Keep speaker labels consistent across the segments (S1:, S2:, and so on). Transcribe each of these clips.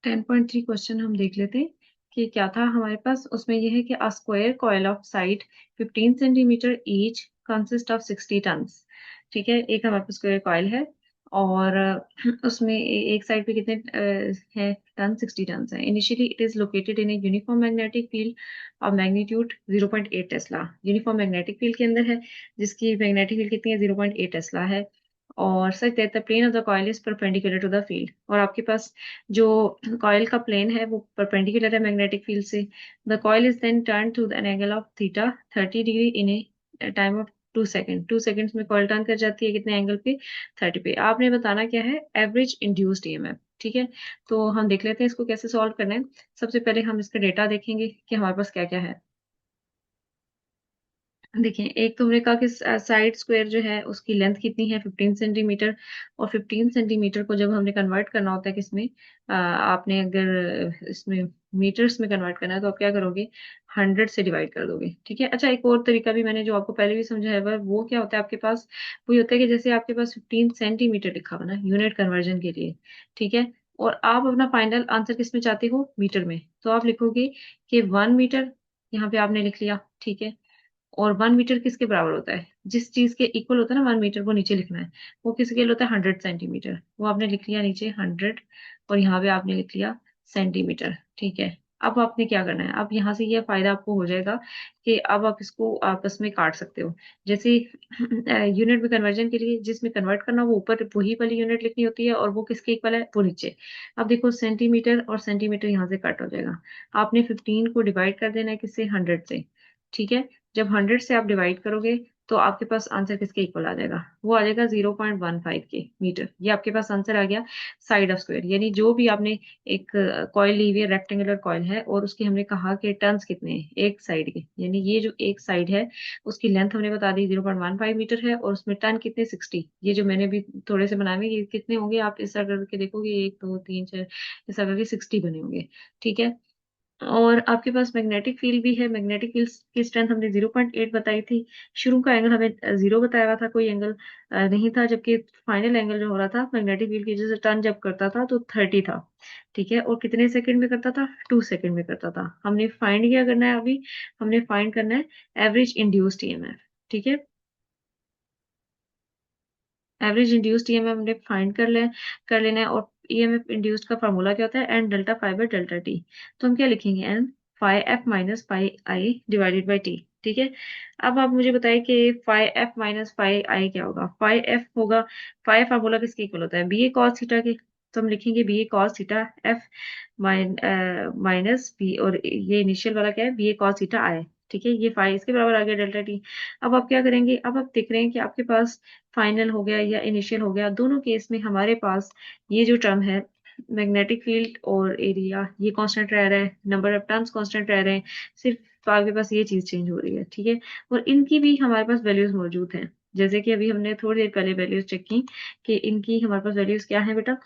S1: 10.3 question हम देख लेते हैं कि क्या था हमारे पास। उसमें यह है कि a square coil of side 15 centimetre each consist of 60 turns. ठीक है, एक हमारे पास स्क्वायर कॉइल है और उसमें एक साइड पे कितने है टन, 60 टन है। Initially it is located in a uniform magnetic field of magnitude 0.8 Tesla. Uniform magnetic field के अंदर है जिसकी मैग्नेटिक फील्ड कितनी है, 0.8 टेस्ला है। और such that the plane of the coil is perpendicular to the field. और आपके पास जो कॉइल का प्लेन है वो परपेंडिकुलर है मैग्नेटिक फील्ड से। The coil is then turn to an angle of theta 30 degree in a time of 2 second. 2 seconds में coil turn कर जाती है कितने एंगल पे, 30 पे। आपने बताना क्या है, एवरेज इंड्यूस्ड ईएमएफ। ठीक है, तो हम देख लेते हैं इसको कैसे सॉल्व करना है। सबसे पहले हम इसका डेटा देखेंगे कि हमारे पास क्या क्या है। देखिए, एक तो हमने कहा कि साइड स्क्वायर जो है उसकी लेंथ कितनी है, 15 सेंटीमीटर। और 15 सेंटीमीटर को जब हमने कन्वर्ट करना होता है किसमें, आपने अगर इसमें मीटर्स में कन्वर्ट करना है तो आप क्या करोगे, 100 से डिवाइड कर दोगे। ठीक है। अच्छा, एक और तरीका भी मैंने जो आपको पहले भी समझाया है वो क्या होता है आपके पास, वो ये होता है कि जैसे आपके पास 15 सेंटीमीटर लिखा हुआ ना यूनिट कन्वर्जन के लिए। ठीक है, और आप अपना फाइनल आंसर किस में चाहते हो, मीटर में, तो आप लिखोगे कि 1 मीटर यहाँ पे आपने लिख लिया। ठीक है, और 1 मीटर किसके बराबर होता है, जिस चीज के इक्वल होता है ना 1 मीटर, वो नीचे लिखना है। वो किसके लिए होता है, 100 सेंटीमीटर। वो आपने लिख लिया नीचे 100, और यहाँ पे आपने लिख लिया सेंटीमीटर। ठीक है, अब आपने क्या करना है, अब यहाँ से ये फायदा आपको हो जाएगा कि अब आप इसको आपस में काट सकते हो। जैसे यूनिट में कन्वर्जन के लिए जिसमें कन्वर्ट करना वो ऊपर वही वाली यूनिट लिखनी होती है, और वो किसके इक्वल है, वो नीचे। अब देखो, सेंटीमीटर और सेंटीमीटर यहाँ से कट हो जाएगा। आपने 15 को डिवाइड कर देना है किससे, 100 से। ठीक है, जब 100 से आप डिवाइड करोगे तो आपके पास आंसर किसके इक्वल आ जाएगा, वो आ जाएगा 0.15 के मीटर। ये आपके पास आंसर आ गया साइड ऑफ स्क्वायर। यानी जो भी आपने एक कॉइल ली हुई है, रेक्टेंगुलर कॉइल है, और उसके हमने कहा कि टर्न्स कितने हैं एक साइड के, यानी ये जो एक साइड है उसकी लेंथ हमने बता दी 0.15 मीटर है, और उसमें टर्न कितने, 60। ये जो मैंने भी थोड़े से बनाए हुए ये कितने होंगे, आप इस तरह करके देखोगे, 1 2 3 4, इस तरह करके 60 बने होंगे। ठीक है, और आपके पास मैग्नेटिक फील्ड भी है। मैग्नेटिक फील्ड की स्ट्रेंथ हमने 0.8 बताई थी। शुरू का एंगल हमें 0 बताया हुआ था, कोई एंगल नहीं था, जबकि फाइनल एंगल जो हो रहा था मैग्नेटिक फील्ड की वजह से टर्न जब करता था तो 30 था। ठीक है, और कितने सेकंड में करता था, 2 सेकंड में करता था। हमने फाइंड क्या करना है अभी, हमने फाइंड करना है एवरेज इंड्यूस्ड ईएमएफ। ठीक है, एवरेज इंड्यूस्ड ईएमएफ हमने फाइंड कर लेना है। और ईएमएफ इंड्यूस्ड का फार्मूला क्या होता है, N delta phi by delta T. तो हम क्या लिखेंगे, N phi F minus phi I divided by T. ठीक है, अब आप मुझे बताइए कि phi F minus phi I क्या होगा। फाई एफ होगा, फाई फार्मूला किसके इक्वल होता है, बी ए कॉस थीटा के। तो हम लिखेंगे B A cos theta F minus B, और ये इनिशियल वाला क्या है, B A cos theta I. ठीक है, ये फाई इसके बराबर आ गया डेल्टा टी। अब आप क्या करेंगे, अब आप देख रहे हैं कि आपके पास फाइनल हो गया या इनिशियल हो गया, दोनों केस में हमारे पास ये जो टर्म है मैग्नेटिक फील्ड और एरिया, ये कांस्टेंट रह रहा है, नंबर ऑफ टर्म्स कांस्टेंट रह रहे हैं। सिर्फ आपके पास ये चीज चेंज हो रही है। ठीक है, और इनकी भी हमारे पास वैल्यूज मौजूद हैं। जैसे कि अभी हमने थोड़ी देर पहले वैल्यूज चेक की कि इनकी हमारे पास वैल्यूज क्या है बेटा,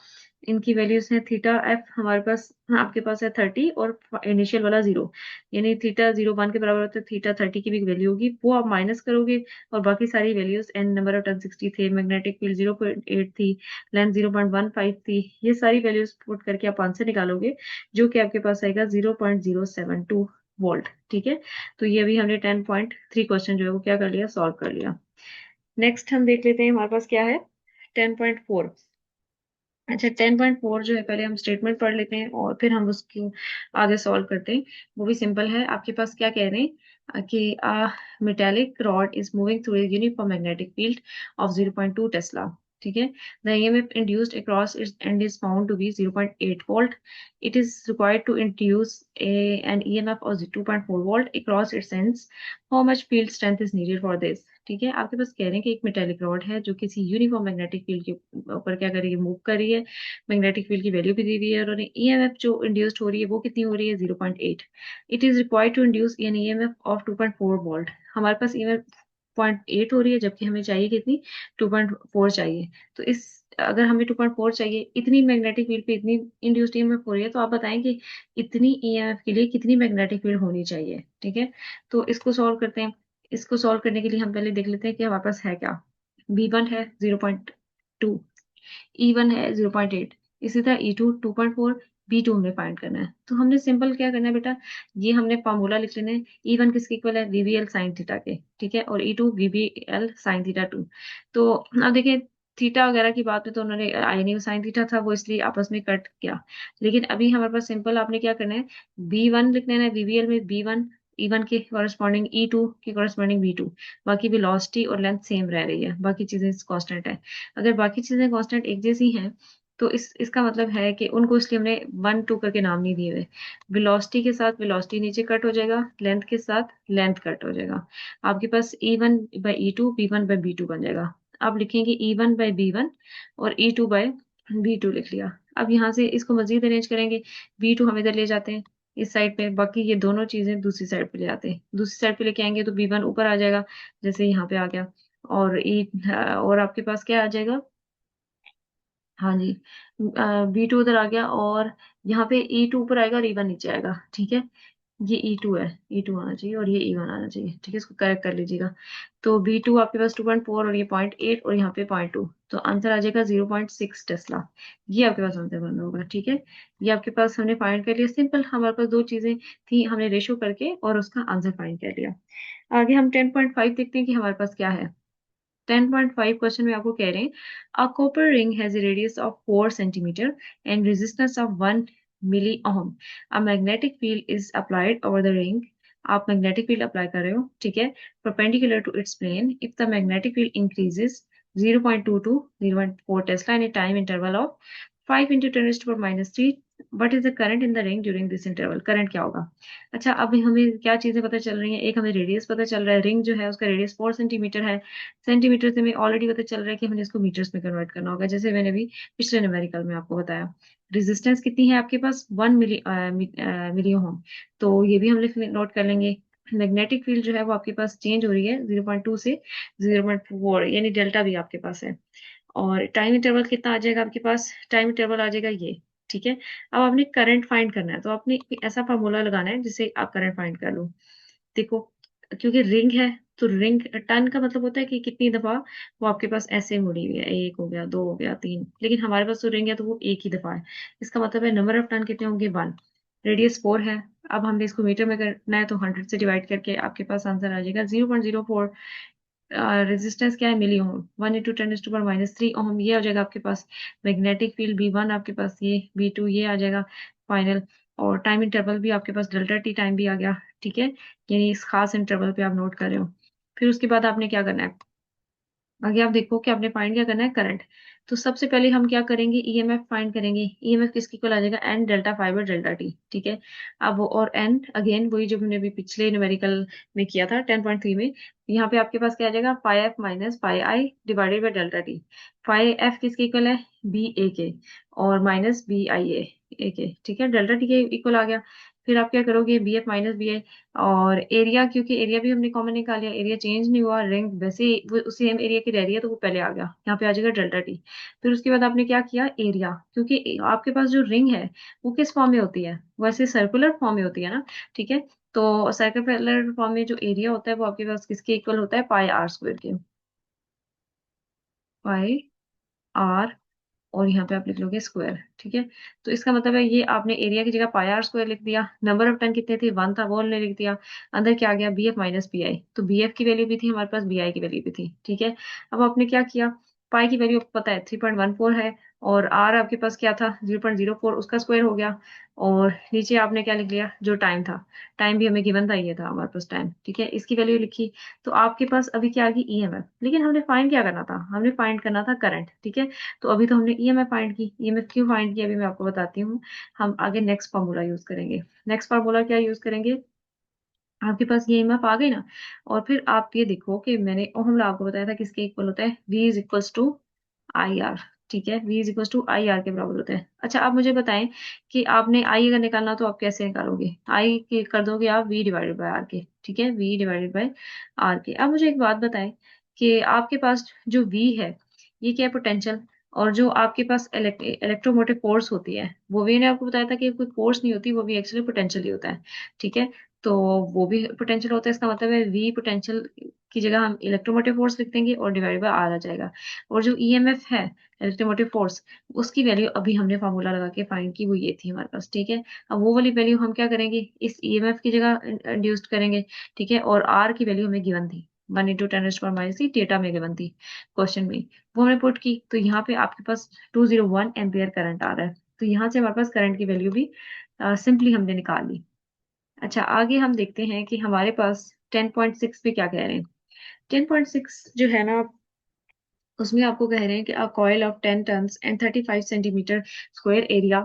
S1: इनकी वैल्यूज है थीटा एफ हमारे पास, आपके पास है 30, और इनिशियल वाला 0। यानी थीटा 0 1 के बराबर होता है, थीटा 30 की भी वैल्यू होगी, वो आप माइनस करोगे। और बाकी सारी values, N number of turn 60 थे, मैग्नेटिक फील्ड 0.8 थी, लेंथ 0.15 थी, ये सारी वैल्यूज पुट करके आप आंसर निकालोगे जो कि आपके पास आएगा 0.072 वोल्ट। ठीक है, तो ये अभी हमने 10.3 क्वेश्चन जो है वो क्या कर लिया, सॉल्व कर लिया। नेक्स्ट हम देख लेते हैं हमारे पास क्या है, 10.4। अच्छा, 10.4 जो है, पहले हम स्टेटमेंट पढ़ लेते हैं और फिर हम उसको आगे सॉल्व करते हैं। वो भी सिंपल है। आपके पास क्या कह रहे हैं कि metallic rod is moving through uniform magnetic field of 0.2 tesla. ठीक है, the EMF induced across its end is found to be 0.8 volt. It is required to induce an EMF of 2.4 volt across its ends. How much field strength is needed for this. ठीक है, आपके पास कह रहे हैं कि एक metallic rod है जो किसी यूनिफॉर्म मैग्नेटिक फील्ड के ऊपर क्या कर रही है, मूव कर रही है। मैग्नेटिक फील्ड की वैल्यू भी दी हुई है, और ईएमएफ जो इंड्यूस्ड हो रही है वो कितनी हो रही है, 0.8। It is required to induce an EMF of 2.4 volt. हमारे पास ईएमएफ 0.8 हो रही है, जबकि हमें चाहिए कितनी, 2.4 चाहिए। तो इस अगर हमें 2.4 चाहिए, इतनी मैग्नेटिक फील्ड पे इतनी इंड्यूस्ड ईएमएफ हो रही है, तो आप बताएं कि इतनी ईएमएफ के लिए कितनी मैग्नेटिक फील्ड होनी चाहिए। ठीक है, तो इसको सॉल्व करते हैं। इसको सॉल्व करने के लिए हम पहले देख लेते हैं कि हमारे पास है क्या। V1 है 0.2, E1 है 0.8, इसी तरह E2 2.4, B2 हमने फाइंड करना है। तो हमने सिंपल क्या करना है बेटा, ये हमने फार्मूला लिख लेना है। E1 किसके इक्वल है, VBL साइन थीटा के, ठीक है, और E2 VBL साइन थीटा 2। तो अब देखिए, थीटा वगैरह की बात में तो उन्होंने आई नहीं, साइन थीटा था वो, इसलिए आपस में कट किया। लेकिन अभी हमारे पास सिंपल आपने क्या करना है, B1 लिख लेना है, VBL में B1, E1 के कॉरेस्पॉन्डिंग E2 के कॉरेस्पॉन्डिंग V2। बाकी वेलोसिटी और लेंथ सेम रह रही है, बाकी चीजें कांस्टेंट है। अगर बाकी चीजें कांस्टेंट एक जैसी हैं, तो इसका मतलब है कि उनको, इसलिए हमने 1 2 करके नाम नहीं दिए हुए। वेलोसिटी के साथ वेलोसिटी नीचे कट हो जाएगा, लेंथ के साथ लेंथ कट हो जाएगा। आपके पास E1/E2, B1/B2 बन जाएगा। आप लिखेंगे E1/B1 और E2/B2 लिख लिया। अब यहाँ से इसको मजीद अरेंज करेंगे, B2 हम इधर ले जाते हैं इस साइड पे, बाकी ये दोनों चीजें दूसरी साइड पे ले आते हैं। दूसरी साइड पे लेके आएंगे तो B1 ऊपर आ जाएगा, जैसे यहाँ पे आ गया। और और आपके पास क्या आ जाएगा, हाँ जी, B2 उधर आ गया, और यहाँ पे E2 ऊपर आएगा और E1 नीचे आएगा, ठीक है। ये E2 है, E2 आना चाहिए, और ये E1 आना चाहिए, ठीक है, इसको करेक्ट कर लीजिएगा। तो B2 आपके पास 2.4, और ये 0.8, और यहाँ पे 0.2, तो आंसर आ जाएगा 0.6 टेस्ला। ये आपके पास आंसर बन होगा, ठीक है। ये आपके पास हमने फाइंड कर लिया, सिंपल, हमारे पास दो चीजें थी, हमने रेशो करके और उसका आंसर फाइंड कर लिया। आगे हम 10.5 देखते हैं कि हमारे पास क्या है। 10.5 क्वेश्चन में आपको कह रहे हैं, a copper ring has a radius of 4 centimetre and resistance of 1 milli ohm. A magnetic field is applied over the ring. आप मैग्नेटिक फील्ड अप्लाई कर रहे हो, ठीक है, perpendicular to its plane. If the magnetic field increases 0.22 0.4 tesla in a time interval of 5 into 10⁻³ what is the current in the ring during this interval. Current क्या होगा। अच्छा, अब हमें क्या चीजें पता चल रही हैं, एक हमें रेडियस पता चल रहा है, रिंग जो है उसका रेडियस 4 सेंटीमीटर है। सेंटीमीटर से हमें ऑलरेडी पता चल रहा है कि हमें इसको मीटर्स में कन्वर्ट करना होगा, जैसे मैंने अभी पिछले न्यूमेरिकल में आपको बताया। रेजिस्टेंस कितनी है आपके पास, 1 मिली ओम। तो ये भी हम लिख नोट कर लेंगे। मैग्नेटिक फील्ड जो है वो आपके पास चेंज हो रही है 0.2 से 0.4, यानी डेल्टा भी आपके पास है। और टाइम इंटरवल कितना आ जाएगा आपके पास, टाइम इंटरवल आ जाएगा ये, ठीक है। अब आपने करंट फाइंड करना है, तो आपने ऐसा फार्मूला लगाना है जिससे आप करंट फाइंड कर लो। देखो, क्योंकि रिंग है, तो रिंग टर्न का मतलब होता है कि कितनी दफा वो आपके पास ऐसे मुड़ी हुई है, एक हो गया, दो हो गया, तीन। लेकिन हमारे पास तो रिंग है तो वो एक ही दफा है। इसका मतलब है नंबर ऑफ टर्न कितने होंगे, 1। रेडियस 4 है। अब हमने इसको मीटर में करना है, तो 100 से डिवाइड करके आपके पास आंसर आ जाएगा 0.04। रेजिस्टेंस क्या है, मिली ओम, 1 × 10⁻³ ओम, ये आ जाएगा आपके पास। मैग्नेटिक फील्ड B1 आपके पास, ये B2 ये आ जाएगा फाइनल। और टाइम इंटरवल भी आपके पास डेल्टा टी टाइम भी आ गया, ठीक है, यानी इस खास इंटरवल पे आप नोट कर रहे हो। फिर उसके बाद आपने क्या करना है, आगे आप देखो कि आपने फाइंड क्या करना है, करंट। तो सबसे पहले हम क्या करेंगे, ईएमएफ फाइंड करेंगे। ईएमएफ किसकी इक्वल आ जाएगा, N delta five delta T, ठीक है। अब वो, और एन अगेन वही जो हमने अभी पिछले न्यूमेरिकल में किया था 10.3 में। यहाँ पे आपके पास क्या आ जाएगा, pi F minus pi I divided by delta T. Pi F किसके इक्वल है, बी ए के, और माइनस बी आई ए के, ठीक है, डेल्टा टी के इक्वल आ गया। फिर आप क्या करोगे, B F minus B I, और एरिया, क्योंकि एरिया भी हमने कॉमन निकाल लिया, एरिया चेंज नहीं हुआ, रिंग वैसे ही वो उसी सेम एरिया की रह रही है, तो वो पहले आ गया, यहाँ पे आ जाएगा डेल्टा टी। फिर उसके बाद आपने क्या किया, एरिया, क्योंकि आपके पास जो रिंग है वो किस फॉर्म में होती है, वैसे सर्कुलर फॉर्म में होती है ना, ठीक है। तो सर्कुलर फॉर्म में जो एरिया होता है वो आपके पास किसके इक्वल होता है, पाई आर स्क्वायर के। पाई आर, और यहाँ पे आप लिख लोगे स्क्वायर, ठीक है। तो इसका मतलब है ये आपने एरिया की जगह पाई आर स्क्वायर लिख दिया, नंबर ऑफ टर्न कितने थे, 1 था, वो हमने लिख दिया। अंदर क्या आ गया, B F minus B I, तो बी एफ की वैल्यू भी थी हमारे पास, बी आई की वैल्यू भी थी, ठीक है। अब आपने क्या किया, पाई की वैल्यू आपको पता है 3.14 है, और आर आपके पास क्या था, 0.04, उसका स्क्वायर हो गया। और नीचे आपने क्या लिख लिया, जो टाइम था, टाइम भी हमें गिवन था, ये था हमारे पास टाइम, ठीक है, इसकी वैल्यू लिखी। तो आपके पास अभी क्या आ गई, ईएमएफ। लेकिन हमने फाइंड क्या करना था, हमने फाइंड करना था करंट, ठीक है। तो अभी तो हमने ईएमएफ फाइंड की, ईएमएफ क्यों फाइंड की अभी मैं आपको बताती हूँ। हम आगे नेक्स्ट फार्मूला यूज करेंगे। नेक्स्ट फार्मूला क्या यूज करेंगे, आपके पास ये ईएमएफ आ गई ना। और फिर आप ये देखो कि मैंने ओहम लॉ आपको बताया था किसके इक्वल होता है, V is equals to I R, ठीक है, V is equals to I R के बराबर होता है। अच्छा, आप मुझे बताएं कि आपने आई अगर निकालना तो आप कैसे निकालोगे, आई के कर दोगे आप V डिवाइडेड बाय आर के, ठीक है, V डिवाइडेड बाय आर के। अब मुझे एक बात बताएं कि आपके पास जो V है ये क्या है, पोटेंशियल। और जो आपके पास इलेक्ट्रोमोटिव फोर्स होती है, वो भी मैंने आपको बताया था कि कोई फोर्स नहीं होती, वो भी एक्चुअली पोटेंशियल ही होता है, ठीक है। तो वो भी पोटेंशियल होता है, इसका मतलब है V पोटेंशियल की जगह हम इलेक्ट्रोमोटिव फोर्स लिख देंगे और डिवाइड बाय आर आ जाएगा। और जो ईएमएफ है, इलेक्ट्रोमोटिव फोर्स, उसकी वैल्यू अभी हमने फार्मूला लगा के फाइंड की, वो ये थी हमारे पास, ठीक है। अब वो वाली वैल्यू हम क्या करेंगे, इस ईएमएफ की जगह इंड्यूस्ड करेंगे, ठीक है। और आर की वैल्यू हमें गिवन थी 1 × 10⁻³ डेटा में गिवन थी क्वेश्चन में, वो हमने पुट की। तो यहाँ पे आपके पास 201 एम्पियर करंट आ रहा है। तो यहाँ से हमारे पास करंट की वैल्यू भी सिंपली हमने निकाल ली। अच्छा, आगे हम देखते हैं कि हमारे पास 10.6 पे क्या कह रहे हैं। 10.6 जो है ना, उसमें आपको कह रहे हैं कि a coil of 10 tons and 35 centimetre square area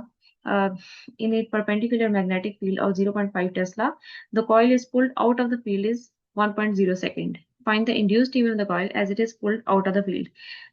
S1: in a perpendicular magnetic field of 0.5 Tesla, the coil is pulled out of the field is 1.0 second. Find the induced EMF of the coil as it is pulled out of the field.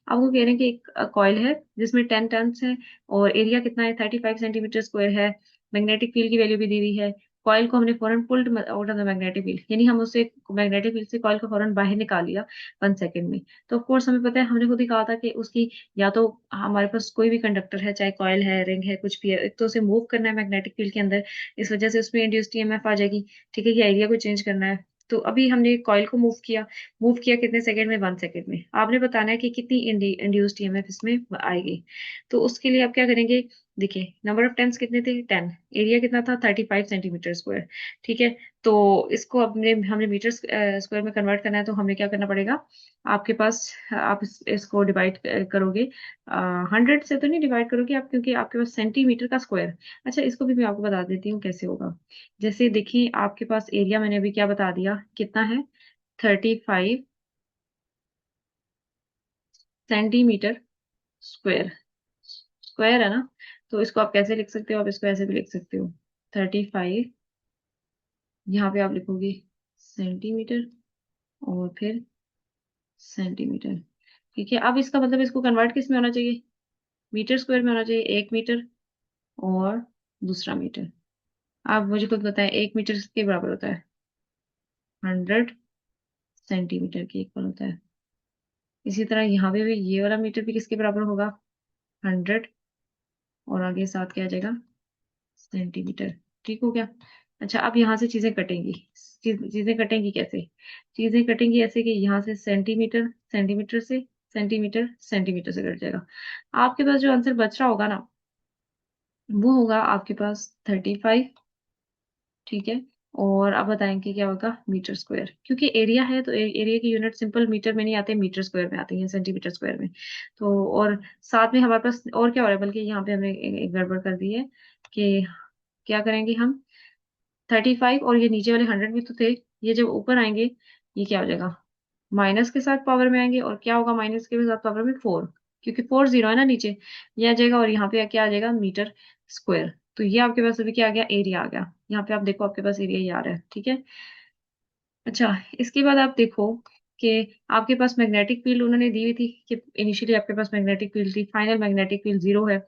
S1: आपको कह रहे हैं कि एक coil है जिसमें 10 turns है और एरिया कितना है, 35 सेंटीमीटर स्क्वायर है, मैग्नेटिक फील्ड की वैल्यू भी दी हुई है। कॉइल को हमने फौरन pulled out of the magnetic field, यानी हम उसे मैग्नेटिक फील्ड से कॉइल को फौरन बाहर निकाल लिया 1 सेकेंड में। तो ऑफ कोर्स हमें पता है, हमने खुद ही कहा था कि उसकी या तो हमारे पास कोई भी कंडक्टर है, चाहे कॉइल है, रिंग है, कुछ भी है, एक तो उसे मूव करना है मैग्नेटिक फील्ड के अंदर, इस वजह से उसमें इंड्यूस्ड ईएमएफ आ जाएगी, ठीक है। या एरिया को चेंज करना है। तो अभी हमने कॉइल को मूव किया कितने सेकंड में, 1 सेकंड में। आपने बताना है कि कितनी इंड्यूस्ड ईएमएफ इसमें आएगी। तो उसके लिए आप क्या करेंगे, देखिए नंबर ऑफ टर्न्स कितने थे, 10, एरिया कितना था, 35 सेंटीमीटर स्क्वायर, ठीक है। तो इसको अपने हमने मीटर स्क्वायर में कन्वर्ट करना है, तो हमें क्या करना पड़ेगा, आपके पास आप इसको डिवाइड करोगे, 100 से तो नहीं डिवाइड करोगे आप, क्योंकि आपके पास सेंटीमीटर का स्क्वायर। अच्छा, इसको भी मैं आपको बता देती हूँ कैसे होगा। जैसे देखिए, आपके पास एरिया मैंने अभी क्या बता दिया, कितना है, 35 सेंटीमीटर स्क्वायर, स्क्वायर है ना। तो इसको आप कैसे लिख सकते हो, आप इसको ऐसे भी लिख सकते हो, 35, यहाँ पे आप लिखोगे सेंटीमीटर और फिर सेंटीमीटर, ठीक है। अब इसका मतलब इसको कन्वर्ट किस में होना चाहिए, मीटर स्क्वायर में होना चाहिए, 1 मीटर और दूसरा मीटर। आप मुझे खुद बताएं, 1 मीटर के बराबर होता है 100 सेंटीमीटर के इक्वल होता है। इसी तरह यहाँ पे भी ये वाला मीटर भी किसके बराबर होगा, 100, और आगे साथ क्या आ जाएगा, सेंटीमीटर, ठीक हो गया। अच्छा, अब यहाँ से चीजें कटेंगी, चीजें कटेंगी कैसे, चीजें कटेंगी ऐसे कि यहाँ से सेंटीमीटर, सेंटीमीटर से सेंटीमीटर, सेंटीमीटर से कट जाएगा। आपके पास जो आंसर बच रहा होगा ना, वो होगा आपके पास 35, ठीक है। और अब बताएंगे क्या होगा, मीटर स्क्वायर, क्योंकि एरिया है तो एरिया की यूनिट सिंपल मीटर में नहीं आते, मीटर स्क्वायर में आती है, सेंटीमीटर स्क्वायर में। तो और साथ में हमारे पास और क्या हो रहा है, बल्कि यहाँ पे हमने एक गड़बड़ कर दी है कि क्या करेंगे हम, 35 और ये नीचे वाले 100 भी तो थे, ये जब ऊपर आएंगे, ये क्या हो जाएगा, माइनस के साथ पावर में आएंगे, और क्या होगा माइनस के साथ पावर में, 4, क्योंकि 4 जीरो है ना नीचे, ये आ जाएगा, और यहाँ पे क्या आ जाएगा, मीटर स्क्वायर। तो ये आपके पास अभी क्या आ गया, एरिया आ गया। यहाँ पे आप देखो, आपके पास एरिया ही आ रहा है, ठीक है। अच्छा, इसके बाद आप देखो कि आपके पास मैग्नेटिक फील्ड उन्होंने दी हुई थी, कि इनिशियली आपके पास मैग्नेटिक फील्ड थी, फाइनल मैग्नेटिक फील्ड 0 है।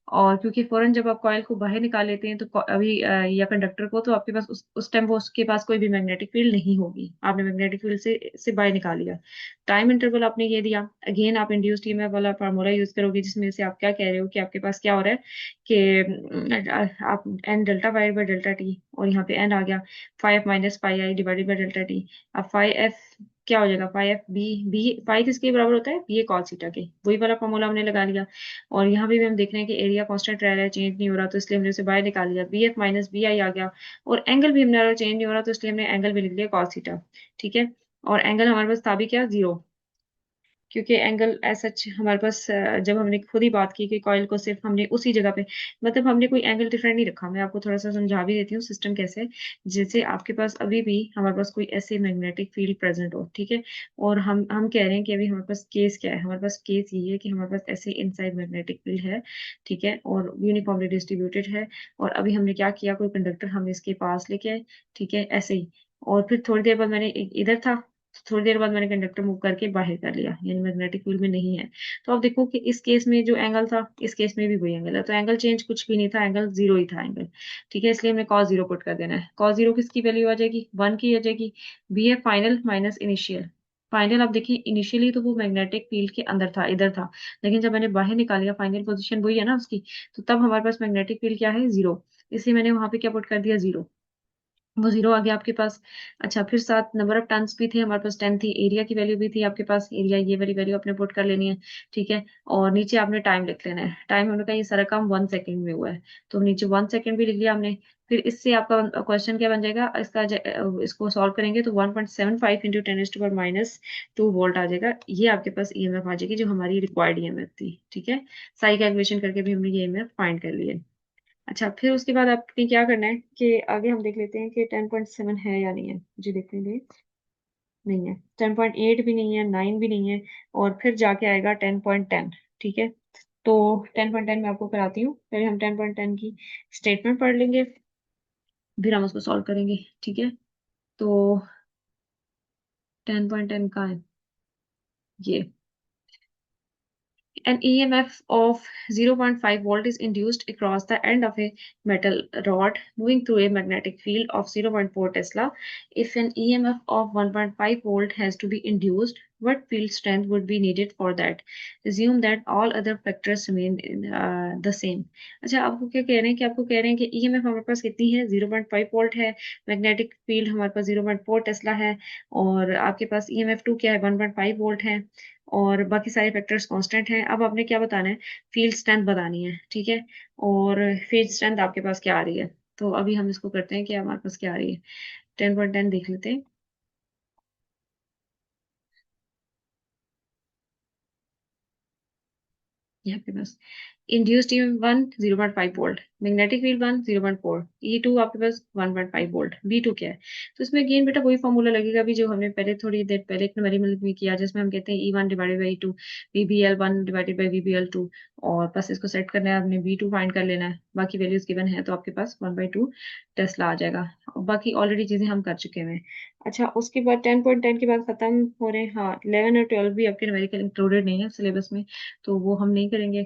S1: और क्योंकि फौरन जब आप कॉइल को बाहर निकाल लेते हैं, तो अभी या कंडक्टर को, तो आपके पास उस टाइम वो उसके पास कोई भी मैग्नेटिक फील्ड नहीं होगी, आपने मैग्नेटिक फील्ड से बाहर निकाल लिया। टाइम इंटरवल आपने ये दिया, अगेन आप इंड्यूस्ड ईएमएफ वाला फार्मूला यूज करोगे, जिसमें से आप क्या कह रहे हो कि आपके पास क्या हो रहा है कि आप N delta Y by delta T, और यहाँ पे एन आ गया 5 - πi divided by delta T. अब 5f क्या हो जाएगा, 5f बी, 5 किसके बराबर होता है, बी ए कॉस थीटा के, वही वाला फॉर्मूला हमने लगा लिया। और यहाँ पे भी हम देख रहे हैं कि एरिया कांस्टेंट रह रहा है, चेंज नहीं हो रहा, तो इसलिए हमने उसे बाहर निकाल लिया, B F minus B I आ गया। और एंगल भी हमारा चेंज नहीं हो रहा, तो इसलिए हमने एंगल भी लिख लिया कॉस थीटा, ठीक है। और एंगल हमारे पास था भी क्या, 0, क्योंकि एंगल एज सच हमारे पास जब हमने खुद ही बात की कि कॉइल को सिर्फ हमने उसी जगह पे, मतलब हमने कोई एंगल डिफरेंट नहीं रखा। मैं आपको थोड़ा सा समझा भी देती हूँ सिस्टम कैसे है। जैसे आपके पास अभी भी हमारे पास कोई ऐसे मैग्नेटिक फील्ड प्रेजेंट हो, ठीक है। और हम कह रहे हैं कि अभी हमारे पास केस क्या है, हमारे पास केस ये है कि हमारे पास ऐसे इनसाइड मैग्नेटिक फील्ड है, ठीक है, और यूनिफॉर्मली डिस्ट्रीब्यूटेड है। और अभी हमने क्या किया, कोई कंडक्टर हम इसके पास लेके आए, ठीक है, ऐसे ही। और फिर थोड़ी देर बाद मैंने इधर था, थोड़ी देर बाद मैंने कंडक्टर मूव करके बाहर कर लिया, यानी मैग्नेटिक फील्ड में नहीं है। तो अब देखो कि इस केस में जो एंगल था, इस केस में भी वही एंगल है, तो एंगल चेंज कुछ भी नहीं था, एंगल 0 ही था एंगल, ठीक है। इसलिए हमने cos 0 पुट कर देना है। cos 0 किसकी वैल्यू आ जाएगी, 1 की आ जाएगी। बी है फाइनल माइनस इनिशियल। फाइनल आप देखिए, इनिशियली तो वो मैग्नेटिक फील्ड के अंदर था, इधर था, लेकिन जब मैंने बाहर निकाल लिया, फाइनल पोजीशन वही है ना उसकी, तो तब हमारे पास मैग्नेटिक फील्ड क्या है, 0, इसलिए मैंने वहां पे क्या पुट कर दिया, 0। वो 0 आ गया आपके पास। अच्छा, फिर साथ नंबर ऑफ टन्स भी थे हमारे पास, 10 थी, एरिया की वैल्यू भी थी आपके पास, एरिया ये वाली वैल्यू आपने पुट कर लेनी है, ठीक है। और नीचे आपने टाइम लिख लेना है, टाइम हमने कहा ये सारा काम 1 सेकंड में हुआ है, तो नीचे 1 सेकंड भी लिख लिया हमने। फिर इससे आपका क्वेश्चन क्या बन जाएगा, इसको सॉल्व करेंगे तो 1.75 into 10 to the power -2 volt आ जाएगा। ये आपके पास ईएमएफ आ जाएगी जो हमारी रिक्वायर्ड ईएमएफ थी, ठीक है। सारी कैलकुलेशन करके भी हमने ये ईएमएफ फाइंड कर लिया। अच्छा, फिर उसके बाद आपने क्या करना है कि आगे हम देख लेते हैं कि 10.7 है या नहीं है, जी देख लेंगे। नहीं है, 10.8 भी नहीं है, 9 भी नहीं है, और फिर जाके आएगा 10.10, ठीक है। तो 10.10 मैं आपको कराती हूँ, पहले हम 10.10 की स्टेटमेंट पढ़ लेंगे, फिर हम उसको सॉल्व करेंगे, ठीक है। तो 10.10 का है ये, an EMF of 0.5 volt is induced across the end of a metal rod moving through a magnetic field of 0.4 Tesla. If an EMF of 1.5 volt has to be induced, what field strength would be needed for that? Assume that all other factors remain the same. अच्छा, आपको क्या कह रहे हैं कि आपको कह रहे हैं कि EMF हमारे पास कितनी है, 0.5 वोल्ट है, मैग्नेटिक फील्ड हमारे पास 0.4 टेस्ला है, और आपके पास EMF2 क्या है, 1.5 वोल्ट है, और बाकी सारे फैक्टर्स कांस्टेंट हैं। अब आपने क्या बताना है, फील्ड स्ट्रेंथ बतानी है, ठीक है। और फील्ड स्ट्रेंथ आपके पास क्या आ रही है, तो अभी हम इसको करते हैं कि हमारे पास क्या आ रही है। 10.10 देख लेते हैं। ये आपके पास induced EMF 1 0.5 volt, magnetic field 1 0.4, E2 आपके पास 1.5 वोल्ट, B2 क्या है। तो इसमें अगेन बेटा वही फॉर्मूला लगेगा भी जो हमने पहले थोड़ी देर पहले एक न्यूमेरिकल में किया, जिसमें हम कहते हैं E1 divided by E2, VBL1 divided by VBL2, और बस इसको सेट करना है, आपने B2 फाइंड कर लेना है, बाकी वैल्यूज गिवन है, तो आपके पास 1/2 टेस्ला आ जाएगा। और बाकी ऑलरेडी चीजें हम कर चुके हैं। अच्छा, उसके बाद 10.10 के बाद खत्म हो रहे हैं, हाँ 11 और 12 भी आपके न्यूमेरिकल इंक्लूडेड नहीं है सिलेबस में, तो वो हम नहीं करेंगे।